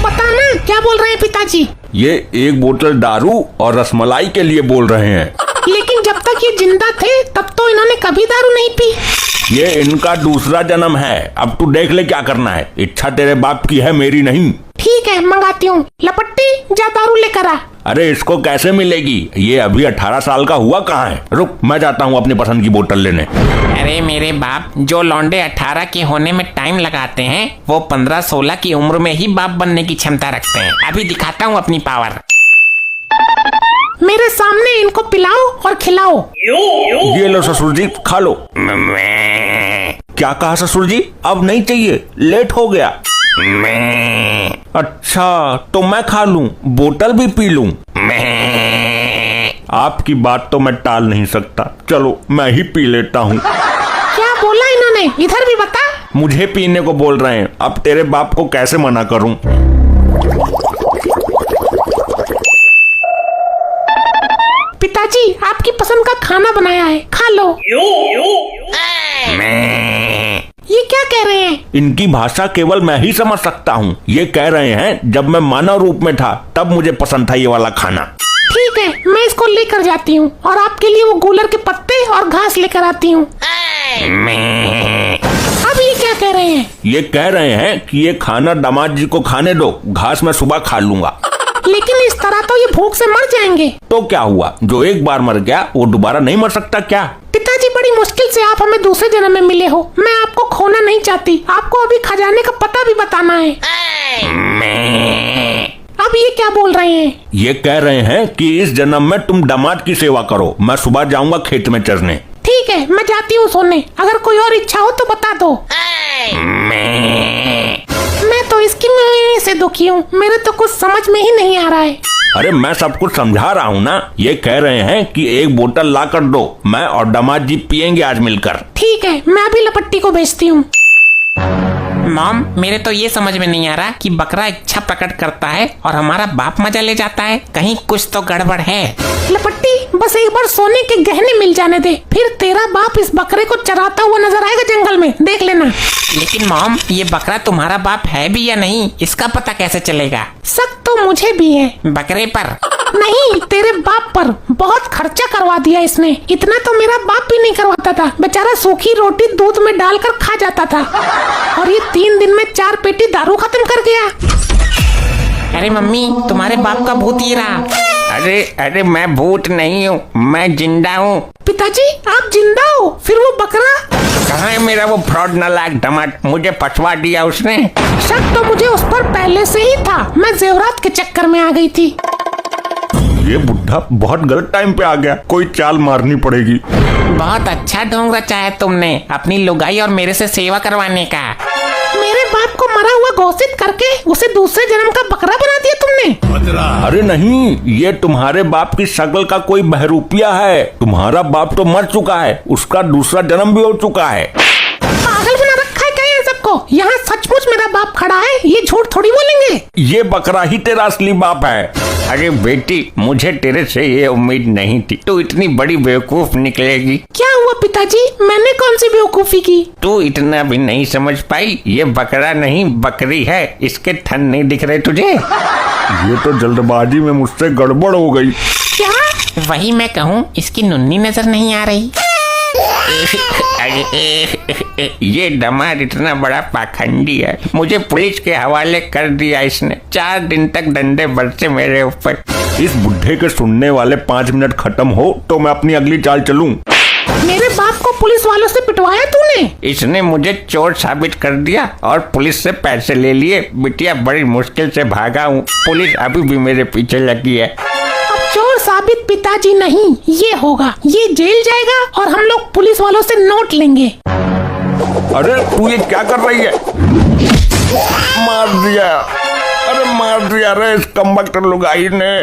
बताना क्या बोल रहे हैं पिताजी। ये एक बोतल दारू और रसमलाई के लिए बोल रहे हैं। लेकिन जब तक ये जिंदा थे तब तो इन्होंने कभी दारू नहीं पी। ये इनका दूसरा जन्म है। अब तू देख ले क्या करना है। इच्छा तेरे बाप की है, मेरी नहीं। ठीक है, मंगाती हूँ। लपट्टी जा दारू लेकर आ। अरे इसको कैसे मिलेगी? ये अभी 18 साल का हुआ कहाँ है। रुक, मैं जाता हूँ अपनी पसंद की बोतल लेने। अरे मेरे बाप, जो लौंडे 18 के होने में टाइम लगाते हैं वो 15-16 की उम्र में ही बाप बनने की क्षमता रखते हैं। अभी दिखाता हूँ अपनी पावर। मेरे सामने इनको पिलाओ और खिलाओ। ये लो ससुर जी, खा लो। क्या कहा ससुर जी? अब नहीं चाहिए, लेट हो गया। अच्छा तो मैं खा लूं, बोतल भी पी लूं। आपकी बात तो मैं टाल नहीं सकता, चलो मैं ही पी लेता हूँ। क्या बोला इन्होंने? इधर भी बता। मुझे पीने को बोल रहे हैं, अब तेरे बाप को कैसे मना करूं? पिताजी आपकी पसंद का खाना बनाया है, खा लो। ये क्या कह रहे हैं? इनकी भाषा केवल मैं ही समझ सकता हूँ। ये कह रहे हैं जब मैं मानव रूप में था तब मुझे पसंद था ये वाला खाना। ठीक है, मैं इसको लेकर जाती हूँ और आपके लिए वो गूलर के पत्ते और घास लेकर आती हूँ। अब ये क्या कह रहे हैं? ये कह रहे हैं कि ये खाना दामाद जी को खाने दो, घास मैं सुबह खा लूंगा। लेकिन इस तरह तो ये भूख से मर जाएंगे। तो क्या हुआ, जो एक बार मर गया वो दोबारा नहीं मर सकता क्या? पिताजी बड़ी मुश्किल से आप हमें दूसरे जन्म में मिले हो। मैं आपको खोना नहीं चाहती, आपको अभी खजाने का पता भी बताना है। अब ये क्या बोल रहे हैं? ये कह रहे हैं कि इस जन्म में तुम दामाद की सेवा करो, मैं सुबह जाऊंगा खेत में चरने। ठीक है, मैं जाती हूँ सोने। अगर कोई और इच्छा हो तो बता दो। मैं तो इसकी से दुखी हूँ, मेरे तो कुछ समझ में ही नहीं आ रहा है। अरे मैं सब कुछ समझा रहा हूँ ना। ये कह रहे हैं कि एक बोतल ला कर दो, मैं और दामाद जी पियेंगे आज मिलकर। ठीक है, मैं अभी लपट्टी को भेजती हूँ। मॉम, मेरे तो ये समझ में नहीं आ रहा कि बकरा इच्छा प्रकट करता है और हमारा बाप मजा ले जाता है। कहीं कुछ तो गड़बड़ है। लपट्टी बस एक बार सोने के गहने मिल जाने दे, फिर तेरा बाप इस बकरे को चराता हुआ नजर आएगा जंगल में, देख लेना। लेकिन मॉम, ये बकरा तुम्हारा बाप है भी या नहीं, इसका पता कैसे चलेगा? शक तो मुझे भी है। बकरे पर नहीं, तेरे बाप पर। बहुत खर्चा करवा दिया इसने। इतना तो मेरा बाप भी नहीं करवाता था। बेचारा सूखी रोटी दूध में डालकर खा जाता था और ये 3 दिन में 4 पेटी दारू खत्म कर गया। अरे मम्मी, तुम्हारे बाप का भूत ये रहा। अरे मैं भूत नहीं हूँ, मैं जिंदा हूँ। पिताजी आप जिंदा हो? फिर वो बकरा कहाँ है? मेरा वो फ्रॉड नालायक दामाद, मुझे फंसवा दिया उसने। शक तो मुझे उस पर पहले से ही था। मैं जेवरात के चक्कर में आ गई थी। ये बुढ़ा बहुत गलत टाइम पे आ गया, कोई चाल मारनी पड़ेगी। बहुत अच्छा ढोंग रचा है तुमने अपनी लुगाई और मेरे से सेवा करवाने का। मेरे बाप को मरा हुआ घोषित करके उसे दूसरे जन्म का बकरा बना दिया तुमने। अरे नहीं, ये तुम्हारे बाप की शक्ल का कोई बहरूपिया है। तुम्हारा बाप तो मर चुका है, उसका दूसरा जन्म भी हो चुका है। पागल बना रखा है क्या ये सबको? यहाँ सचमुच मेरा बाप खड़ा है, ये झूठ थोड़ी बोलेंगे। ये बकरा ही तेरा असली बाप है। अरे बेटी, मुझे तेरे से ये उम्मीद नहीं थी, तू इतनी बड़ी बेवकूफ निकलेगी। क्या हुआ पिताजी? मैंने कौन सी बेवकूफी की? तू इतना भी नहीं समझ पाई? ये बकरा नहीं बकरी है, इसके थन नहीं दिख रहे तुझे? ये तो जल्दबाजी में मुझसे गड़बड़ हो गई। क्या? वही मैं कहूँ, इसकी नुन्नी नजर नहीं आ रही। ये दामाद इतना बड़ा पाखंडी है, मुझे पुलिस के हवाले कर दिया इसने। 4 दिन तक डंडे बरसे मेरे ऊपर। इस बुढ़े के सुनने वाले 5 मिनट खत्म हो तो मैं अपनी अगली चाल चलूं। मेरे बाप को पुलिस वालों से पिटवाया तूने? इसने मुझे चोर साबित कर दिया और पुलिस से पैसे ले लिए। बिटिया बड़ी मुश्किल से भागा हूँ, पुलिस अभी भी मेरे पीछे लगी है। चोर साबित पिताजी नहीं, ये होगा। ये जेल जाएगा और हम लोग पुलिस वालों से नोट लेंगे। अरे तू ये क्या कर रही है? मार दिया, अरे मार दिया रे इस कमबख्त लुगाई ने।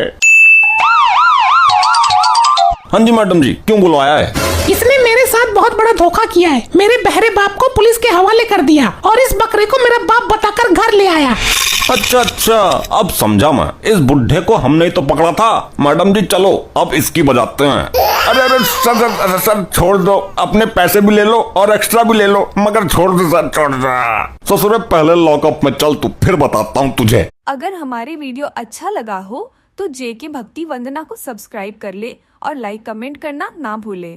हाँ जी मैडम जी, क्यों बुलवाया है? इसने मेरे साथ बहुत बड़ा धोखा किया है। मेरे बहरे बाप को पुलिस के हवाले कर दिया और इस बकरे को मेरा बाप बताकर घर ले आया। अच्छा, अब समझा मैं। इस बुढ़े को हमने ही तो पकड़ा था। मैडम जी चलो अब इसकी बजाते हैं। अरे सर छोड़ दो, अपने पैसे भी ले लो और एक्स्ट्रा भी ले लो, मगर छोड़ दो सर, छोड़ दो। ससुरे पहले लॉकअप में चल, तू फिर बताता हूँ तुझे। अगर हमारे वीडियो अच्छा लगा हो तो जेके भक्ति वंदना को सब्सक्राइब कर ले और लाइक कमेंट करना ना भूले।